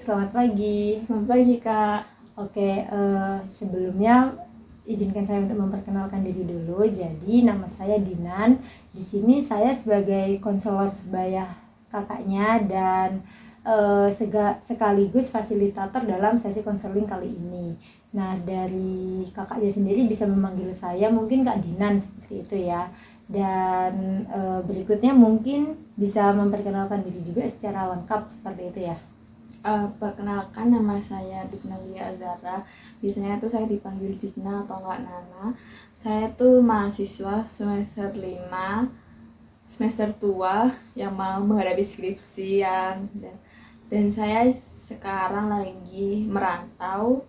Selamat pagi. Selamat pagi, Kak. Oke, sebelumnya izinkan saya untuk memperkenalkan diri dulu. Jadi nama saya Dinan. Di sini saya sebagai konselor sebaya kakaknya dan sekaligus fasilitator dalam sesi konseling kali ini. Nah, dari kakaknya sendiri bisa memanggil saya mungkin Kak Dinan seperti itu ya. Dan berikutnya mungkin bisa memperkenalkan diri juga secara lengkap seperti itu ya. Perkenalkan, nama saya Dignalia Azara. Biasanya tuh saya dipanggil Digna atau enggak Nana. Saya tuh mahasiswa semester 5, semester tua yang mau menghadapi skripsian dan saya sekarang lagi merantau.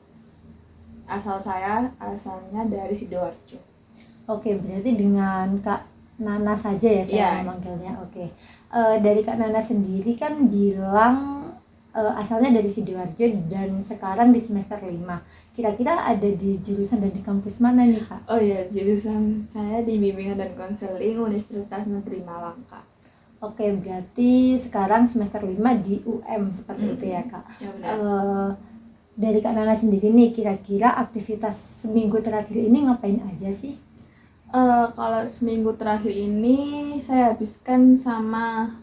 Asalnya dari Sidoarjo. Oke, berarti dengan Kak Nana saja ya saya Iya. memanggilnya. Oke. Dari Kak Nana sendiri kan bilang asalnya dari Sidoarjo dan sekarang di semester 5. Kira-kira ada di jurusan dan di kampus mana nih, Kak? Oh iya, jurusan saya di Bimbingan dan Konseling Universitas Negeri Malang, Kak. Oke, berarti sekarang semester 5 di UM seperti itu ya, Kak. Ya benar. Dari Kak Nana sendiri nih, kira-kira aktivitas seminggu terakhir ini ngapain aja sih? Kalau seminggu terakhir ini saya habiskan sama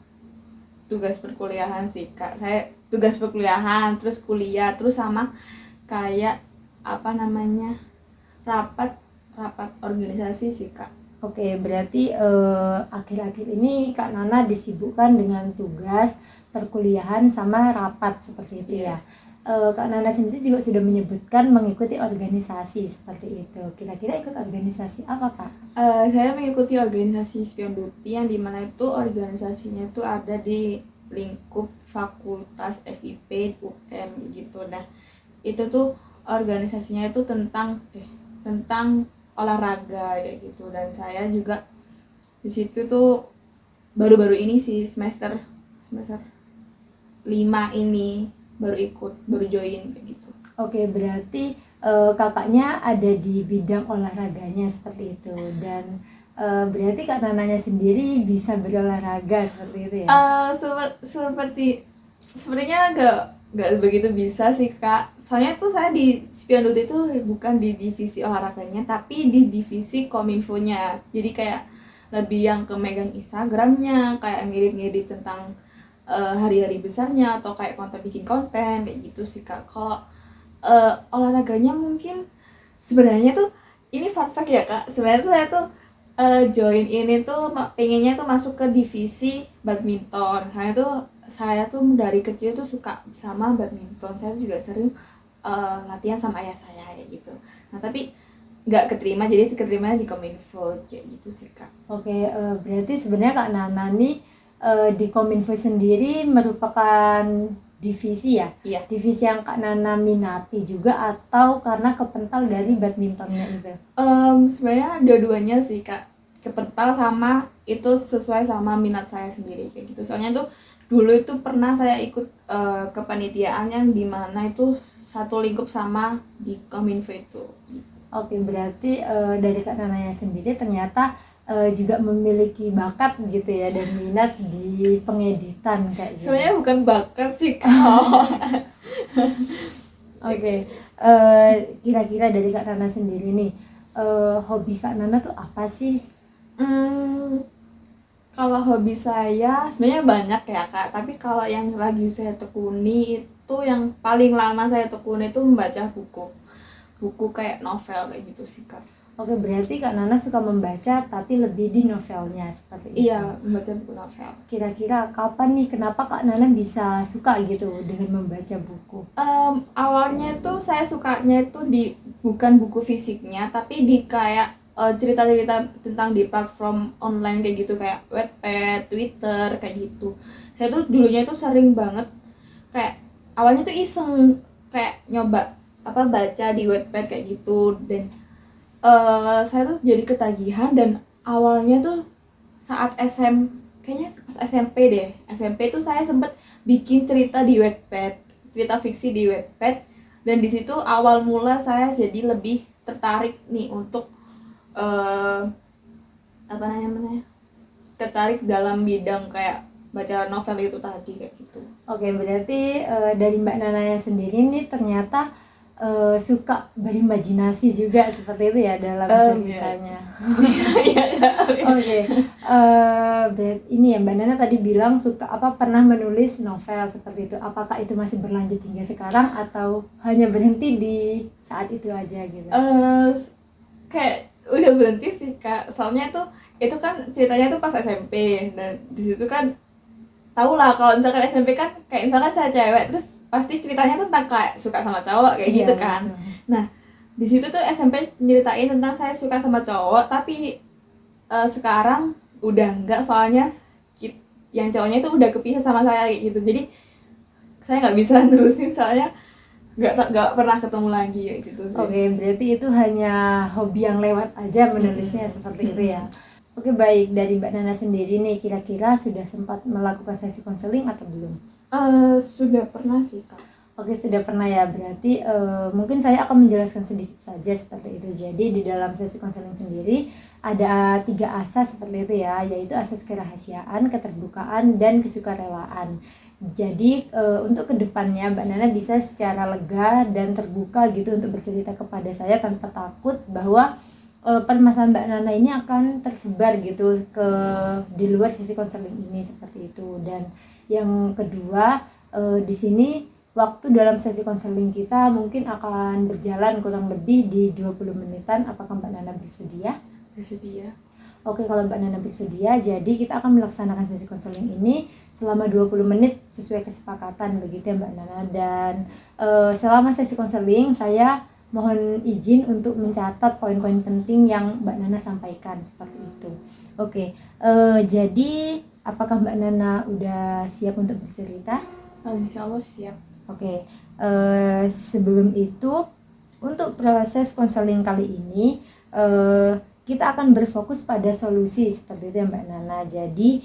tugas perkuliahan sih, Kak. Saya tugas perkuliahan, terus kuliah, terus sama kayak rapat rapat organisasi sih, Kak. Oke, berarti akhir-akhir ini Kak Nana disibukkan dengan tugas perkuliahan sama rapat seperti itu ya. Yes. Kak Nana sendiri juga sudah menyebutkan mengikuti organisasi seperti itu. Kira-kira ikut organisasi apa, Kak? Saya mengikuti organisasi Spion Duty, yang dimana itu organisasinya itu ada di lingkup Fakultas FIP UM gitu. Nah, itu tuh organisasinya itu tentang olahraga kayak gitu, dan saya juga di situ tuh baru-baru ini sih semester 5 ini baru join kayak gitu. Oke, berarti kakaknya ada di bidang olahraganya seperti itu dan berarti Kak Nananya sendiri bisa berolahraga seperti itu ya? Sepertinya nggak begitu bisa sih, Kak. Soalnya tuh saya di Spion Duty itu bukan di divisi olahraganya, tapi di divisi kominfonya. Jadi kayak lebih yang ke megang Instagramnya, kayak ngedit tentang hari-hari besarnya, atau kayak bikin konten kayak gitu sih, Kak. Kalau olahraganya mungkin sebenarnya tuh ini fun fact ya, Kak. Sebenarnya tuh saya tuh join ini tuh pengennya tuh masuk ke divisi badminton. Saya tuh dari kecil tuh suka sama badminton. Saya tuh juga sering latihan sama ayah saya kayak gitu. Nah, tapi nggak keterima, jadi keterima di Kominfo kayak gitu sih, Kak. Oke, berarti sebenarnya Kak Nana nih di Kominfo sendiri merupakan divisi ya? Iya. Divisi yang Kak Nana minati juga atau karena kepental dari badmintonnya itu? Sebenarnya dua-duanya sih, Kak. Kepental sama itu sesuai sama minat saya sendiri kayak gitu. Soalnya tuh dulu itu pernah saya ikut kepanitiaan yang dimana itu satu lingkup sama di Kominfo itu. Oke, berarti dari Kak Nananya sendiri ternyata juga memiliki bakat gitu ya dan minat di pengeditan kayak gitu. Sebenarnya bukan bakat sih, Kak. Oke, kira-kira dari Kak Nana sendiri nih, hobi Kak Nana tuh apa sih? Kalau hobi saya sebenarnya banyak ya, Kak. Tapi kalau yang lagi saya tekuni itu, yang paling lama saya tekuni itu membaca buku kayak novel kayak gitu sih, Kak. Oke, berarti Kak Nana suka membaca tapi lebih di novelnya seperti itu. Iya, membaca buku novel. Kira-kira kapan nih, kenapa Kak Nana bisa suka gitu dengan membaca buku? Awalnya tuh saya sukanya itu bukan buku fisiknya, tapi di kayak cerita-cerita tentang di platform online kayak gitu, kayak Wattpad, Twitter kayak gitu. Saya tuh dulunya itu sering banget kayak awalnya tuh iseng kayak nyoba baca di Wattpad kayak gitu, dan saya tuh jadi ketagihan. Dan awalnya tuh saat kayaknya pas SMP tuh saya sempet bikin cerita di Wattpad, cerita fiksi di Wattpad, dan di situ awal mula saya jadi lebih tertarik nih untuk tertarik dalam bidang kayak baca novel itu tadi kayak gitu. Oke, berarti dari Mbak Nananya sendiri nih ternyata suka berimajinasi juga seperti itu ya dalam ceritanya. Iya. Oke, ini ya Mbak Nana tadi bilang suka pernah menulis novel seperti itu. Apakah itu masih berlanjut hingga sekarang atau hanya berhenti di saat itu aja gitu? Kayak udah berhenti sih Kak, soalnya itu kan ceritanya tuh pas SMP, dan di situ kan tau lah kalau misalkan SMP kan kayak misalkan saya cewek terus pasti ceritanya tentang kayak suka sama cowok kayak gitu kan. Nah di situ tuh SMP nyeritain tentang saya suka sama cowok, tapi sekarang udah enggak, soalnya yang cowoknya itu udah kepisah sama saya kayak gitu, jadi saya nggak bisa nerusin soalnya nggak pernah ketemu lagi kayak gitu sih. Oke, berarti itu hanya hobi yang lewat aja menulisnya seperti itu ya. Oke, baik. Dari Mbak Nana sendiri nih, kira-kira sudah sempat melakukan sesi konseling atau belum? Sudah pernah sih Kak. Oke, sudah pernah ya. Berarti mungkin saya akan menjelaskan sedikit saja seperti itu. Jadi di dalam sesi konseling sendiri ada 3 asas seperti itu ya, yaitu asas kerahasiaan, keterbukaan, dan kesukarelaan. Jadi untuk kedepannya Mbak Nana bisa secara lega dan terbuka gitu untuk bercerita kepada saya tanpa takut bahwa permasalahan Mbak Nana ini akan tersebar gitu di luar sesi konseling ini seperti itu. Dan yang kedua, di sini waktu dalam sesi konseling kita mungkin akan berjalan kurang lebih di 20 menitan. Apakah Mbak Nana bersedia? Bersedia. Oke, kalau Mbak Nana bersedia, jadi kita akan melaksanakan sesi konseling ini selama 20 menit sesuai kesepakatan begitu ya Mbak Nana. Dan selama sesi konseling saya mohon izin untuk mencatat poin-poin penting yang Mbak Nana sampaikan seperti itu. Oke, jadi apakah Mbak Nana udah siap untuk bercerita? Insya Allah siap. Oke, sebelum itu untuk proses konseling kali ini kita akan berfokus pada solusi seperti itu ya Mbak Nana. Jadi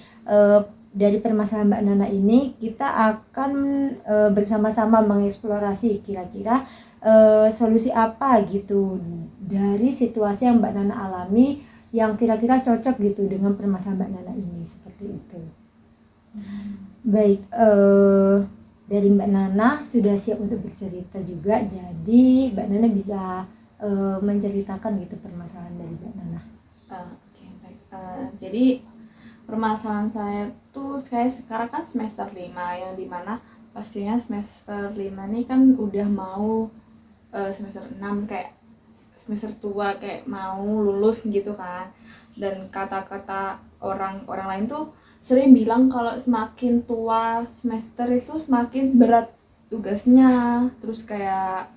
dari permasalahan Mbak Nana ini kita akan bersama-sama mengeksplorasi kira-kira solusi apa gitu dari situasi yang Mbak Nana alami yang kira-kira cocok gitu dengan permasalahan Mbak Nana ini seperti itu. Baik, dari Mbak Nana sudah siap untuk bercerita juga, jadi Mbak Nana bisa menceritakan gitu permasalahan dari Mbak Nana. Oke, baik. Jadi permasalahan saya tuh sekarang kan semester 5, yang dimana pastinya semester 5 nih kan udah mau semester 6, kayak semester tua, kayak mau lulus gitu kan. Dan kata-kata orang lain tuh sering bilang kalau semakin tua semester itu semakin berat tugasnya, terus kayak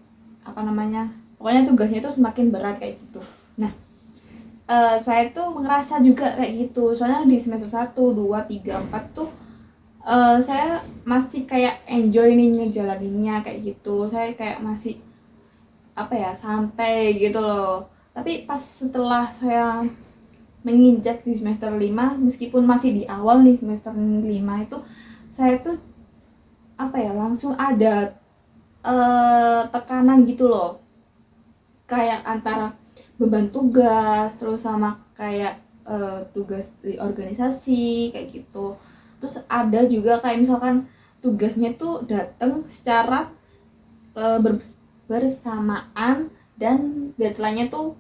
pokoknya tugasnya itu semakin berat kayak gitu. Nah saya tuh ngerasa juga kayak gitu, soalnya di semester 1, 2, 3, 4 tuh saya masih kayak enjoy nih ngejalaninnya kayak gitu. Saya kayak masih santai gitu loh. Tapi pas setelah saya menginjak di semester 5, meskipun masih di awal nih semester 5 itu, saya tuh langsung ada tekanan gitu loh, kayak antara beban tugas terus sama kayak tugas di organisasi kayak gitu. Terus ada juga kayak misalkan tugasnya tuh datang secara bersamaan dan deadline-nya tuh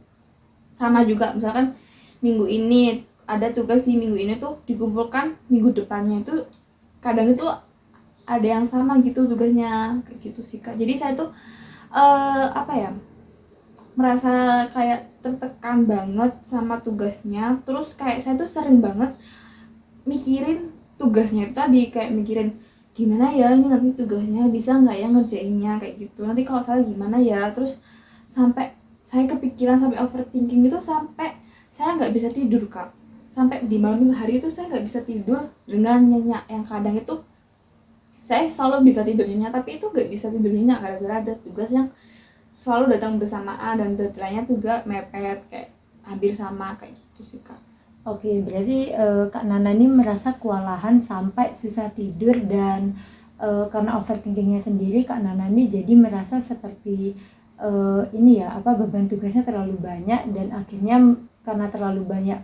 sama juga. Misalkan minggu ini ada tugas di minggu ini tuh dikumpulkan minggu depannya, itu kadang itu ada yang sama gitu tugasnya kayak gitu sih Kak. Jadi saya tuh merasa kayak tertekan banget sama tugasnya. Terus kayak saya tuh sering banget mikirin tugasnya itu tadi, kayak mikirin gimana ya ini nanti tugasnya bisa nggak ya ngerjainnya kayak gitu, nanti kalau salah gimana ya. Terus sampai saya kepikiran, sampai overthinking itu, sampai saya nggak bisa tidur Kak. Sampai di malam hari itu saya nggak bisa tidur dengan nyenyak, yang kadang itu saya selalu bisa tidur nyenyak tapi itu nggak bisa tidur nyenyak gara-gara ada tugas yang selalu datang bersamaan dan deadline-nya juga mepet, kayak hampir sama kayak gitu sih Kak. Oke, berarti Kak Nana ini merasa kewalahan sampai susah tidur, dan karena overthinkingnya sendiri Kak Nana ini jadi merasa seperti beban tugasnya terlalu banyak, dan akhirnya karena terlalu banyak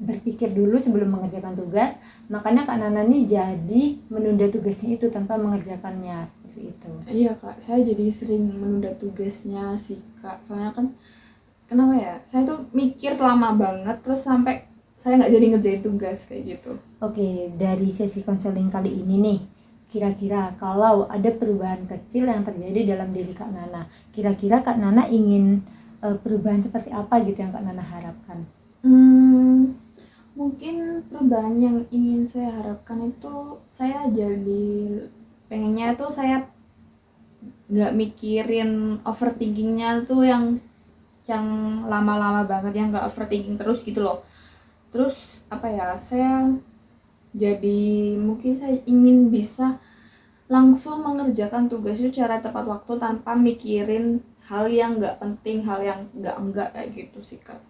berpikir dulu sebelum mengerjakan tugas, makanya Kak Nana nih jadi menunda tugasnya itu tanpa mengerjakannya seperti itu. Iya kak, saya jadi sering menunda tugasnya sih kak. Soalnya kan kenapa ya? Saya tuh mikir lama banget terus sampai saya nggak jadi ngerjain tugas kayak gitu. Oke, dari sesi konseling kali ini nih, kira-kira kalau ada perubahan kecil yang terjadi dalam diri Kak Nana, kira-kira Kak Nana ingin perubahan seperti apa gitu yang Kak Nana harapkan? Mungkin perubahan yang ingin saya harapkan itu saya jadi pengennya tuh saya nggak mikirin overthinkingnya tuh yang lama-lama banget, yang nggak overthinking terus gitu loh. Terus apa ya, saya jadi mungkin saya ingin bisa langsung mengerjakan tugas itu secara tepat waktu tanpa mikirin hal yang nggak penting, hal yang enggak kayak gitu sih kak.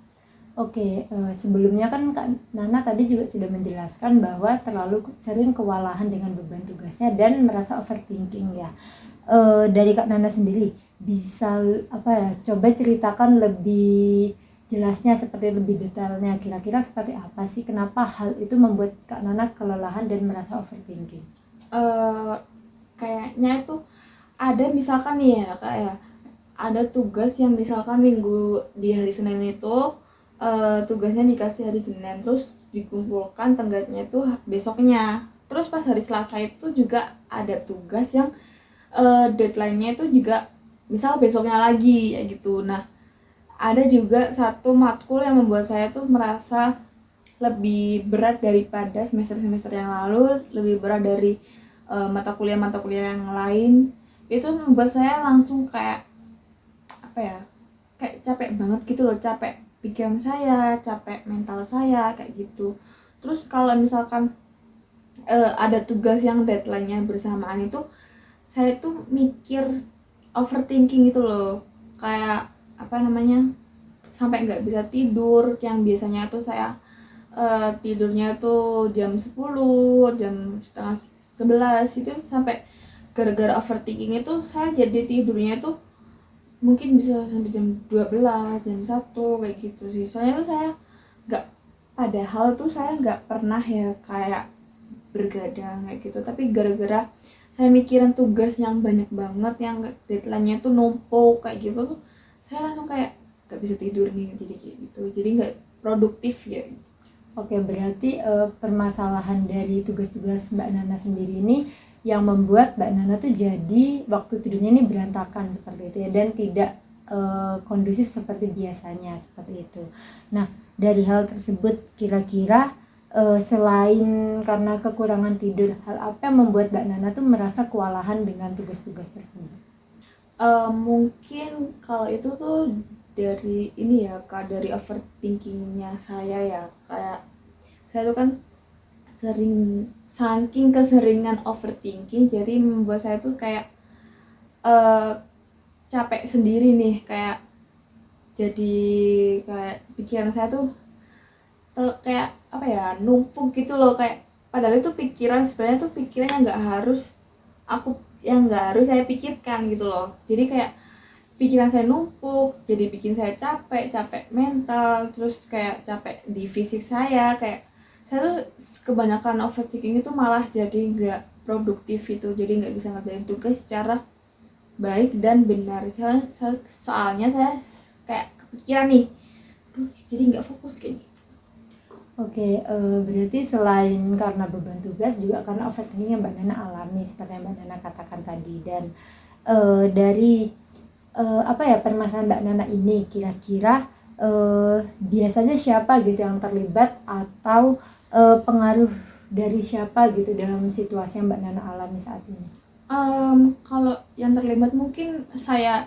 Oke, sebelumnya kan Kak Nana tadi juga sudah menjelaskan bahwa terlalu sering kewalahan dengan beban tugasnya dan merasa overthinking ya. Dari Kak Nana sendiri bisa apa ya? Coba ceritakan lebih jelasnya, seperti lebih detailnya. Kira-kira seperti apa sih? Kenapa hal itu membuat Kak Nana kelelahan dan merasa overthinking? Kayaknya itu ada misalkan nih ya kak ya, ada tugas yang misalkan minggu di hari Senin itu tugasnya dikasih hari Senin, terus dikumpulkan tenggatnya itu besoknya. Terus pas hari Selasa itu juga ada tugas yang deadline-nya itu juga misal besoknya lagi ya gitu. Nah, ada juga satu matkul yang membuat saya tuh merasa lebih berat daripada semester-semester yang lalu, lebih berat dari mata kuliah yang lain. Itu membuat saya langsung kayak apa ya, kayak capek banget gitu loh, capek pikiran saya, capek mental saya kayak gitu. Terus kalau misalkan ada tugas yang deadline-nya bersamaan itu, saya tuh mikir overthinking gitu loh, kayak apa namanya, sampai nggak bisa tidur. Yang biasanya tuh saya tidurnya tuh jam 10, jam setengah 11 itu, sampai gara-gara overthinking itu saya jadi tidurnya tuh mungkin bisa sampai jam 12, jam 1 kayak gitu sih. Soalnya tuh saya nggak, padahal tuh saya nggak pernah ya kayak bergadang kayak gitu, tapi gara-gara saya mikirin tugas yang banyak banget, yang deadline-nya tuh numpuk kayak gitu tuh, saya langsung kayak nggak bisa tidur nih, jadi kayak gitu, jadi nggak produktif ya. Oke, berarti permasalahan dari tugas-tugas Mbak Nana sendiri ini yang membuat Mbak Nana tuh jadi waktu tidurnya ini berantakan seperti itu ya, dan tidak kondusif seperti biasanya seperti itu. Nah, dari hal tersebut kira-kira selain karena kekurangan tidur, hal apa yang membuat Mbak Nana tuh merasa kewalahan dengan tugas-tugas tersebut? Mungkin kalau itu tuh dari ini ya kak, dari overthinkingnya saya ya. Kayak saya tuh kan sering, saking keseringan overthinking, jadi membuat saya tuh kayak capek sendiri nih, kayak jadi kayak pikiran saya tuh kayak apa ya, numpuk gitu loh. Kayak padahal itu pikiran, sebenarnya tuh pikirannya nggak harus saya pikirkan gitu loh. Jadi kayak pikiran saya numpuk, jadi bikin saya capek mental, terus kayak capek di fisik saya. Kayak saya tuh kebanyakan overthinking itu malah jadi nggak produktif itu, jadi nggak bisa ngerjain tugas secara baik dan benar. Soalnya saya kayak kepikiran nih, jadi nggak fokus kayak gitu. Oke, berarti selain karena beban tugas juga karena overthinking yang Mbak Nana alami seperti yang Mbak Nana katakan tadi. Dan dari apa ya, permasalahan Mbak Nana ini kira-kira biasanya siapa gitu yang terlibat, atau pengaruh dari siapa gitu dalam situasi yang Mbak Nana alami saat ini? Kalau yang terlibat mungkin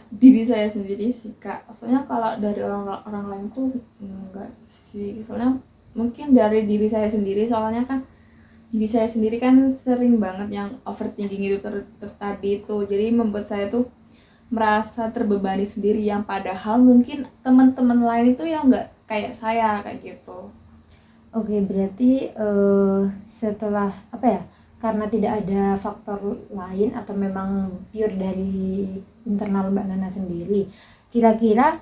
diri saya sendiri sih kak. Soalnya kalau dari orang lain tuh enggak sih. Soalnya mungkin dari diri saya sendiri, soalnya kan diri saya sendiri kan sering banget yang overthinking itu tadi itu, jadi membuat saya tuh merasa terbebani sendiri, yang padahal mungkin teman-teman lain itu yang nggak kayak saya kayak gitu. Oke, berarti setelah apa ya, karena tidak ada faktor lain atau memang pure dari internal Mbak Nana sendiri, kira-kira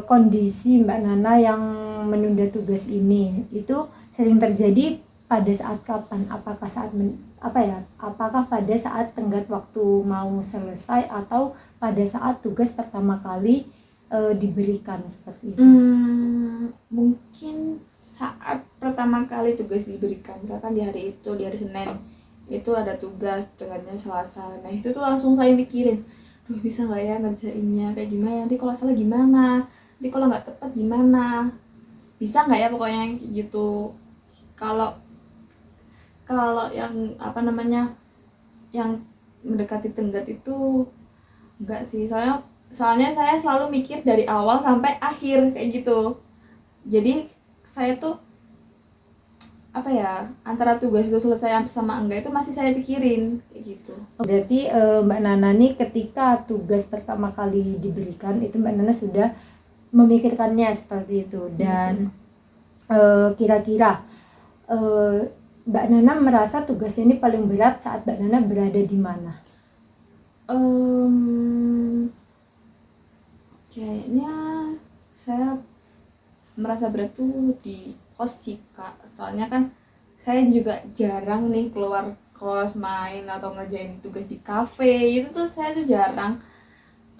kondisi Mbak Nana yang menunda tugas ini itu sering terjadi pada saat kapan? Apakah pada saat tenggat waktu mau selesai atau pada saat tugas pertama kali diberikan seperti itu? Mungkin saat pertama kali tugas diberikan, misalkan di hari Senin itu ada tugas tenggatnya Selasa. Nah itu tuh langsung saya pikirin, duh bisa nggak ya ngerjainnya, kayak gimana, nanti kalau salah gimana, nanti kalau nggak tepat gimana, bisa nggak ya, pokoknya gitu. Kalau kalau yang yang mendekati tenggat itu enggak sih, soalnya saya selalu mikir dari awal sampai akhir kayak gitu. Jadi saya tuh antara tugas itu selesai sama enggak itu masih saya pikirin kayak gitu. Berarti Mbak Nana nih ketika tugas pertama kali diberikan itu Mbak Nana sudah memikirkannya seperti itu. Dan kira-kira Mbak Nana merasa tugas ini paling berat saat Mbak Nana berada di mana? Kayaknya saya merasa berat tuh di kos sih Kak, soalnya kan saya juga jarang nih keluar kos main atau ngerjain tugas di kafe, itu tuh saya tuh jarang.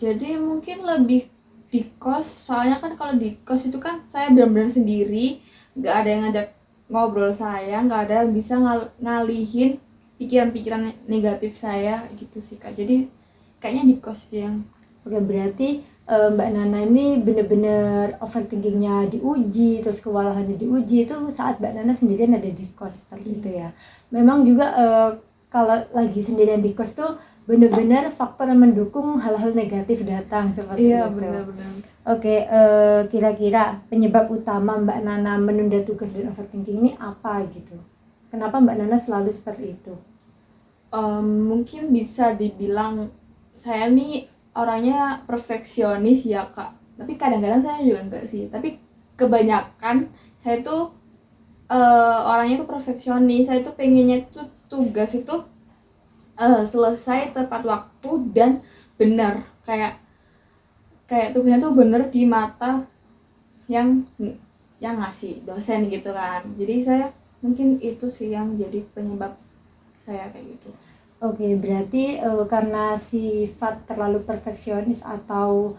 Jadi mungkin lebih di kos, soalnya kan kalau di kos itu kan saya benar-benar sendiri, nggak ada yang ngajak ngobrol saya, nggak ada yang bisa ngalihin pikiran-pikiran negatif saya gitu sih Kak. Jadi kayaknya di kos dia yang Oke, berarti Mbak Nana ini bener-bener overthinkingnya diuji, terus kewalahannya diuji itu saat Mbak Nana sendirian ada di kos seperti itu ya. Memang juga kalau lagi sendirian di kos tuh bener-bener faktor yang mendukung hal-hal negatif datang seperti iya itu. benar-benar. Oke, kira-kira penyebab utama Mbak Nana menunda tugas dan overthinking ini apa gitu? Kenapa Mbak Nana selalu seperti itu? Mungkin bisa dibilang saya nih orangnya perfeksionis ya Kak, tapi kadang-kadang saya juga enggak sih, tapi kebanyakan saya tuh orangnya tuh perfeksionis. Saya tuh pengennya tuh tugas itu selesai tepat waktu dan benar, kayak tugasnya tuh bener di mata yang ngasih dosen gitu kan. Jadi saya mungkin itu sih yang jadi penyebab saya kayak gitu. Oke, berarti karena sifat terlalu perfeksionis atau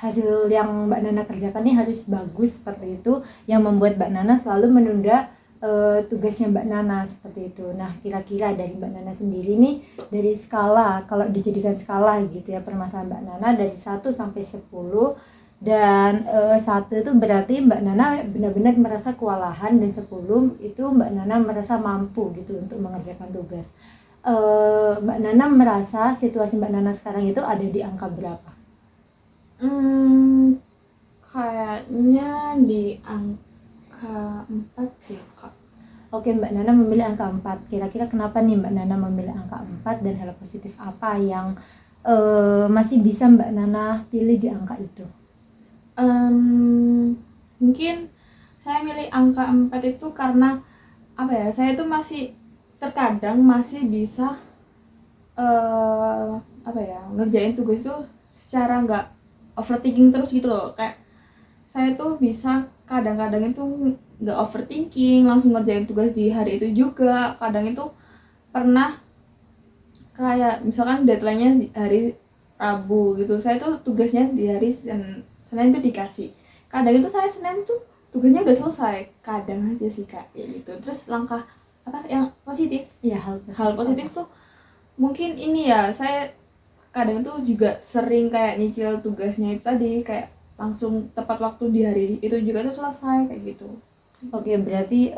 hasil yang Mbak Nana kerjakan ini harus bagus seperti itu yang membuat Mbak Nana selalu menunda tugasnya Mbak Nana seperti itu. Nah, kira-kira dari Mbak Nana sendiri nih, dari skala, kalau dijadikan skala gitu ya permasalahan Mbak Nana dari 1 sampai 10, dan 1 itu berarti Mbak Nana benar-benar merasa kewalahan, dan 10 itu Mbak Nana merasa mampu gitu untuk mengerjakan tugas. Mbak Nana merasa situasi Mbak Nana sekarang itu ada di angka berapa? Kayaknya di angka 4 ya Kak. Oke, Mbak Nana memilih angka 4. Kira-kira kenapa nih Mbak Nana memilih angka 4 dan hal positif apa yang masih bisa Mbak Nana pilih di angka itu? Mungkin saya milih angka 4 itu karena saya tuh terkadang masih bisa ngerjain tugas itu secara nggak overthinking terus gitu loh. Kayak saya tuh bisa kadang-kadang itu nggak overthinking, langsung ngerjain tugas di hari itu juga. Kadang itu pernah kayak misalkan deadline-nya di hari Rabu gitu, saya tuh tugasnya di hari Senin tuh dikasih. Kadang itu saya Senin tuh tugasnya udah selesai, kadang aja sih Kak kayak gitu. Terus langkah yang positif Ya, hal positif tuh mungkin ini ya, saya kadang tuh juga sering kayak nyicil tugasnya itu tadi, kayak langsung tepat waktu di hari itu juga tuh selesai kayak gitu. Oke, berarti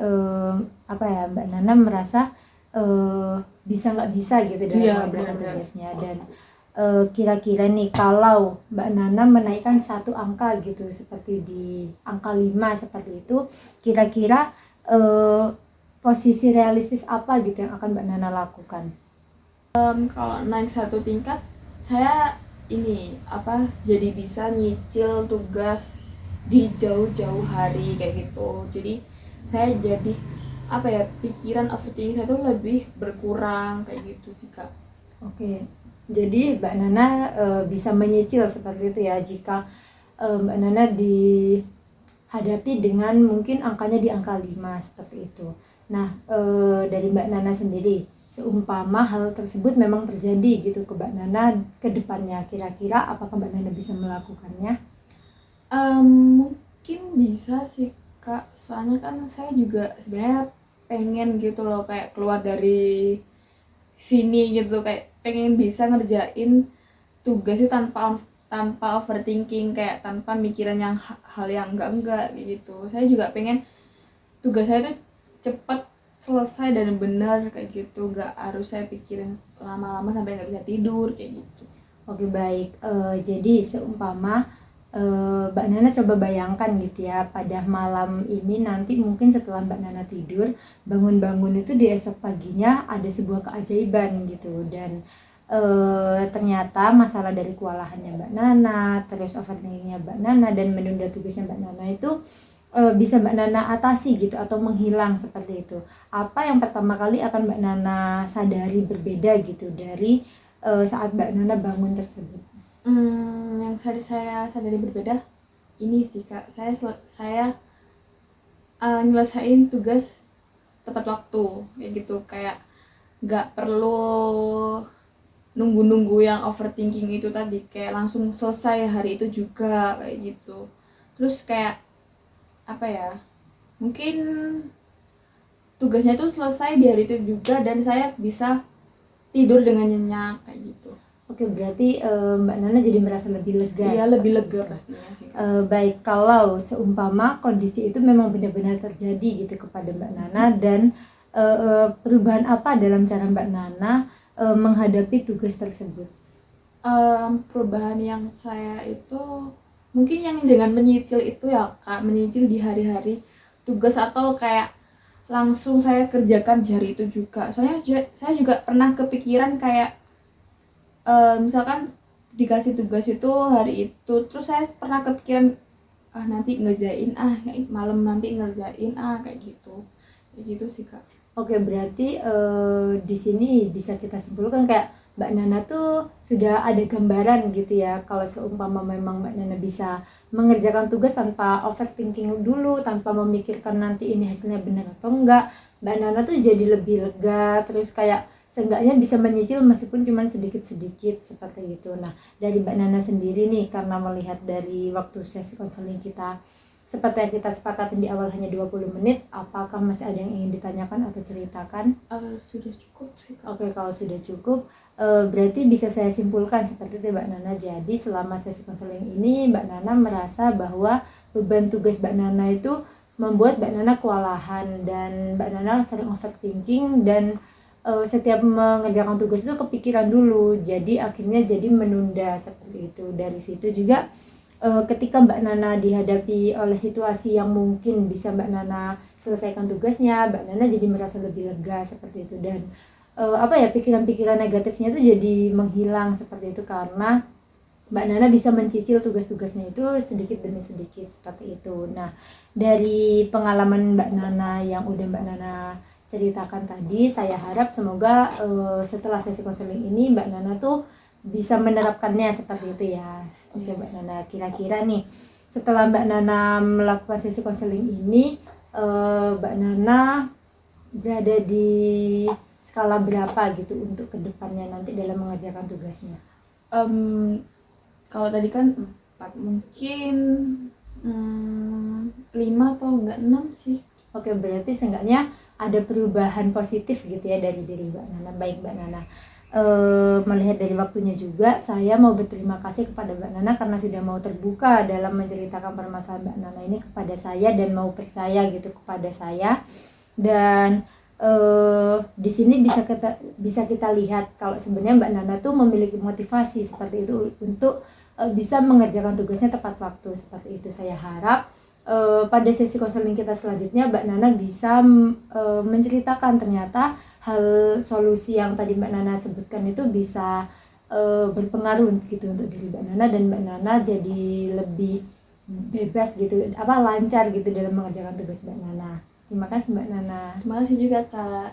Mbak Nana merasa bisa nggak bisa gitu dalam mengerjakan tugasnya. Dan kira-kira nih kalau Mbak Nana menaikkan satu angka gitu seperti di angka 5 seperti itu, kira-kira posisi realistis apa gitu yang akan Mbak Nana lakukan? Kalau naik satu tingkat, saya jadi bisa nyicil tugas di jauh-jauh hari kayak gitu. Jadi saya jadi pikiran overthinking saya tuh lebih berkurang kayak gitu sih Kak. Oke, jadi Mbak Nana bisa menyicil seperti itu ya jika Mbak Nana di hadapi dengan mungkin angkanya di angka 5 seperti itu. Nah, dari Mbak Nana sendiri, seumpama hal tersebut memang terjadi gitu ke Mbak Nana ke depannya, kira-kira apakah Mbak Nana bisa melakukannya? Mungkin bisa sih Kak, soalnya kan saya juga sebenarnya pengen gitu loh kayak keluar dari sini gitu, kayak pengen bisa ngerjain tugas itu tanpa overthinking, kayak tanpa mikiran yang hal yang enggak kayak gitu. Saya juga pengen tugas saya itu cepat selesai dan benar kayak gitu, nggak harus saya pikirin lama-lama sampai nggak bisa tidur kayak gitu. Oke, baik. Jadi seumpama Mbak Nana coba bayangkan gitu ya, pada malam ini nanti mungkin setelah Mbak Nana tidur, bangun-bangun itu di esok paginya ada sebuah keajaiban gitu, dan ternyata masalah dari kewalahannya Mbak Nana, terus overthinkingnya Mbak Nana, dan menunda tugasnya Mbak Nana itu bisa Mbak Nana atasi gitu atau menghilang seperti itu. Apa yang pertama kali akan Mbak Nana sadari berbeda gitu dari saat Mbak Nana bangun tersebut? Yang saya sadari berbeda ini sih Kak, saya nyelesain tugas tepat waktu kayak gitu, kayak nggak perlu nunggu-nunggu yang overthinking itu tadi, kayak langsung selesai hari itu juga kayak gitu. Terus kayak apa ya, mungkin tugasnya itu selesai di hari itu juga dan saya bisa tidur dengan nyenyak kayak gitu. Oke, berarti Mbak Nana jadi merasa lebih lega. Iya, seperti lebih lega itu. pastinya sih. Baik, kalau seumpama kondisi itu memang benar-benar terjadi gitu kepada Mbak Nana, dan perubahan apa dalam cara Mbak Nana menghadapi tugas tersebut? Perubahan yang saya itu mungkin yang dengan menyicil itu ya Kak, menyicil di hari-hari tugas atau kayak langsung saya kerjakan di hari itu juga. Soalnya saya juga pernah kepikiran kayak misalkan dikasih tugas itu hari itu, terus saya pernah kepikiran nanti ngerjain malam nanti ngerjain kayak gitu sih Kak. Oke, berarti di sini bisa kita simpulkan kayak Mbak Nana tuh sudah ada gambaran gitu ya, kalau seumpama memang Mbak Nana bisa mengerjakan tugas tanpa overthinking dulu, tanpa memikirkan nanti ini hasilnya benar atau enggak, Mbak Nana tuh jadi lebih lega, terus kayak seenggaknya bisa menyicil meskipun cuma sedikit-sedikit seperti itu. Nah, dari Mbak Nana sendiri nih, karena melihat dari waktu sesi konseling kita seperti yang kita sepakati di awal hanya 20 menit, apakah masih ada yang ingin ditanyakan atau ceritakan? Sudah cukup sih Kak. Oke, kalau sudah cukup, berarti bisa saya simpulkan seperti itu Mbak Nana. Jadi selama sesi konseling ini Mbak Nana merasa bahwa beban tugas Mbak Nana itu membuat Mbak Nana kewalahan, dan Mbak Nana sering overthinking, dan setiap mengerjakan tugas itu kepikiran dulu, jadi akhirnya jadi menunda seperti itu. Dari situ juga ketika Mbak Nana dihadapi oleh situasi yang mungkin bisa Mbak Nana selesaikan tugasnya, Mbak Nana jadi merasa lebih lega seperti itu, dan pikiran-pikiran negatifnya itu jadi menghilang seperti itu, karena Mbak Nana bisa mencicil tugas-tugasnya itu sedikit demi sedikit seperti itu. Nah, dari pengalaman Mbak Nana yang udah Mbak Nana ceritakan tadi, saya harap semoga setelah sesi konseling ini Mbak Nana tuh bisa menerapkannya seperti itu ya. Oke Mbak Nana, kira-kira nih setelah Mbak Nana melakukan sesi konseling ini, Mbak Nana berada di skala berapa gitu untuk kedepannya nanti dalam mengerjakan tugasnya? Kalau tadi kan 4, mungkin 5 atau enggak 6 sih. Oke, berarti seenggaknya ada perubahan positif gitu ya dari diri Mbak Nana. Baik Mbak Nana, melihat dari waktunya juga, saya mau berterima kasih kepada Mbak Nana karena sudah mau terbuka dalam menceritakan permasalahan Mbak Nana ini kepada saya, dan mau percaya gitu kepada saya. Dan di sini bisa kita lihat kalau sebenarnya Mbak Nana tuh memiliki motivasi seperti itu untuk bisa mengerjakan tugasnya tepat waktu seperti itu. Saya harap pada sesi konseling kita selanjutnya Mbak Nana bisa menceritakan ternyata hal solusi yang tadi Mbak Nana sebutkan itu bisa berpengaruh gitu untuk diri Mbak Nana, dan Mbak Nana jadi lebih bebas gitu, lancar gitu dalam mengerjakan tugas Mbak Nana. Terima kasih Mbak Nana. Terima kasih juga Kak.